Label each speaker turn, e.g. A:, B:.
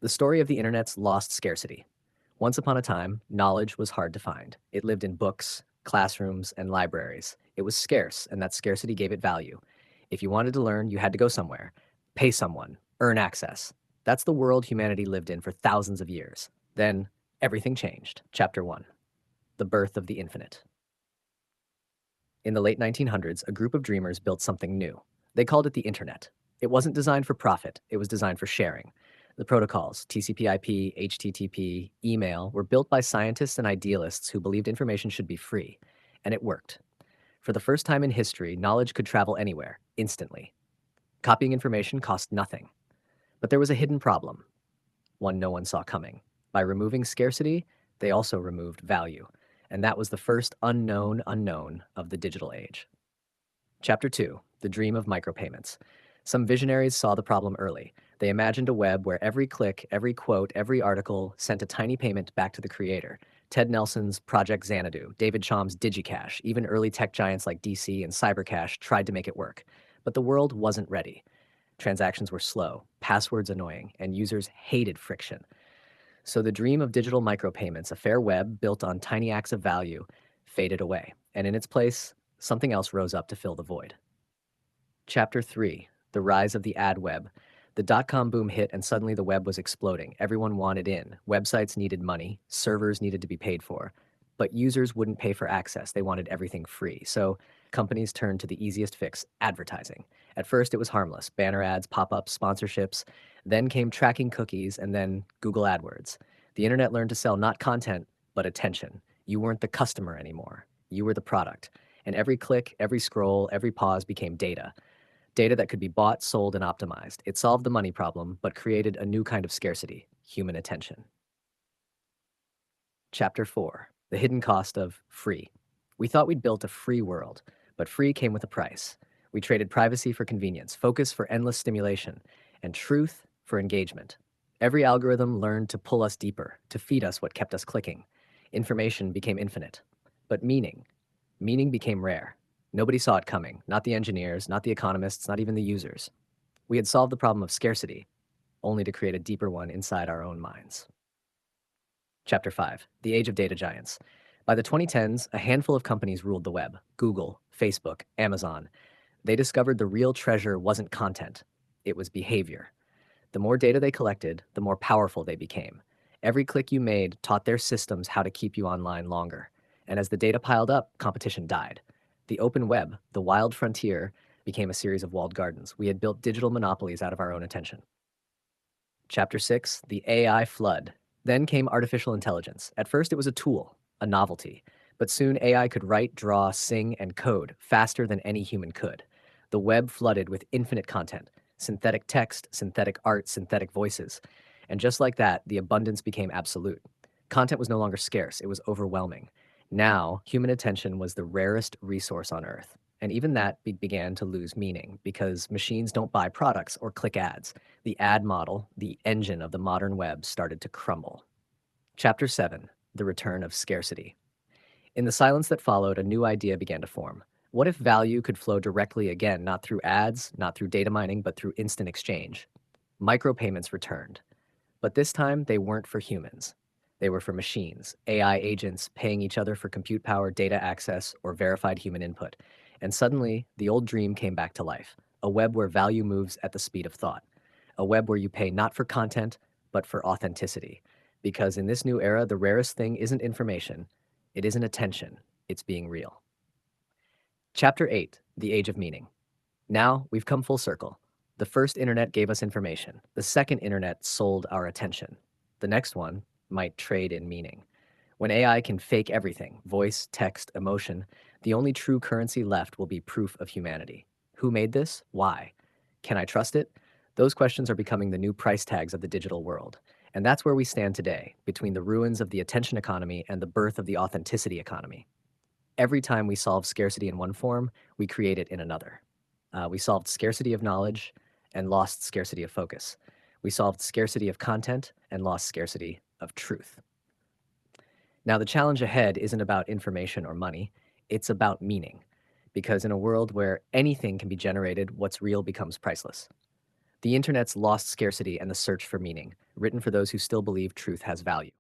A: The story of the internet's lost scarcity. Once upon a time, knowledge was hard to find. It lived in books, classrooms, and libraries. It was scarce, and that scarcity gave it value. If you wanted to learn, you had to go somewhere, pay someone, earn access. That's the world humanity lived in for thousands of years. Then, everything changed. Chapter 1. The Birth of the Infinite. In the late 1900s, a group of dreamers built something new. They called it the Internet. It wasn't designed for profit, it was designed for sharing. The protocols, TCP/IP, HTTP, email, were built by scientists and idealists who believed information should be free. And it worked. For the first time in history, knowledge could travel anywhere, instantly. Copying information cost nothing. But there was a hidden problem, one no one saw coming. By removing scarcity, they also removed value. And that was the first unknown unknown of the digital age. Chapter 2. The Dream of Micropayments. Some visionaries saw the problem early. They imagined a web where every click, every quote, every article sent a tiny payment back to the creator. Ted Nelson's Project Xanadu, David Chaum's DigiCash, even early tech giants like DC and Cybercash tried to make it work. But the world wasn't ready. Transactions were slow, passwords annoying, and users hated friction. So the dream of digital micropayments, a fair web built on tiny acts of value, faded away. And in its place, something else rose up to fill the void. Chapter 3. The Rise of the Ad Web. The dot-com boom hit and suddenly the web was exploding. Everyone wanted in. Websites needed money. Servers needed to be paid for. But users wouldn't pay for access. They wanted everything free. So companies turned to the easiest fix, advertising. At first, it was harmless. Banner ads, pop-ups, sponsorships. Then came tracking cookies and then Google AdWords. The internet learned to sell not content, but attention. You weren't the customer anymore. You were the product. And every click, every scroll, every pause became data. Data that could be bought, sold, and optimized. It solved the money problem, but created a new kind of scarcity, human attention. Chapter 4. The Hidden Cost of Free. We thought we'd built a free world, but free came with a price. We traded privacy for convenience, focus for endless stimulation, and truth for engagement. Every algorithm learned to pull us deeper, to feed us what kept us clicking. Information became infinite. But meaning became rare. Nobody saw it coming, not the engineers, not the economists, not even the users. We had solved the problem of scarcity, only to create a deeper one inside our own minds. Chapter 5. The Age of Data Giants. By the 2010s, a handful of companies ruled the web: Google, Facebook, Amazon. They discovered the real treasure wasn't content, it was behavior. The more data they collected, the more powerful they became. Every click you made taught their systems how to keep you online longer. And as the data piled up, competition died. The open web, the wild frontier, became a series of walled gardens. We had built digital monopolies out of our own attention. Chapter 6. The AI Flood. Then came artificial intelligence. At first, it was a tool, a novelty. But soon AI could write, draw, sing, and code faster than any human could. The web flooded with infinite content: synthetic text, synthetic art, synthetic voices. And just like that, the abundance became absolute. Content was no longer scarce, it was overwhelming. Now, human attention was the rarest resource on Earth. And even that began to lose meaning because machines don't buy products or click ads. The ad model, the engine of the modern web, started to crumble. Chapter 7. The Return of Scarcity. In the silence that followed, a new idea began to form. What if value could flow directly again, not through ads, not through data mining, but through instant exchange? Micropayments returned. But this time, they weren't for humans. They were for machines, AI agents paying each other for compute power, data access, or verified human input. And suddenly, the old dream came back to life: a web where value moves at the speed of thought. A web where you pay not for content, but for authenticity. Because in this new era, the rarest thing isn't information, it isn't attention, it's being real. Chapter 8. The Age of Meaning. Now, we've come full circle. The first internet gave us information. The second internet sold our attention. The next one might trade in meaning. When AI can fake everything, voice, text, emotion, the only true currency left will be proof of humanity. Who made this? Why? Can I trust it? Those questions are becoming the new price tags of the digital world. And that's where we stand today, between the ruins of the attention economy and the birth of the authenticity economy. Every time we solve scarcity in one form, we create it in another. We solved scarcity of knowledge and lost scarcity of focus. We solved scarcity of content and lost scarcity of truth. Now, the challenge ahead isn't about information or money, it's about meaning. Because in a world where anything can be generated, what's real becomes priceless. The internet's lost scarcity and the search for meaning, written for those who still believe truth has value.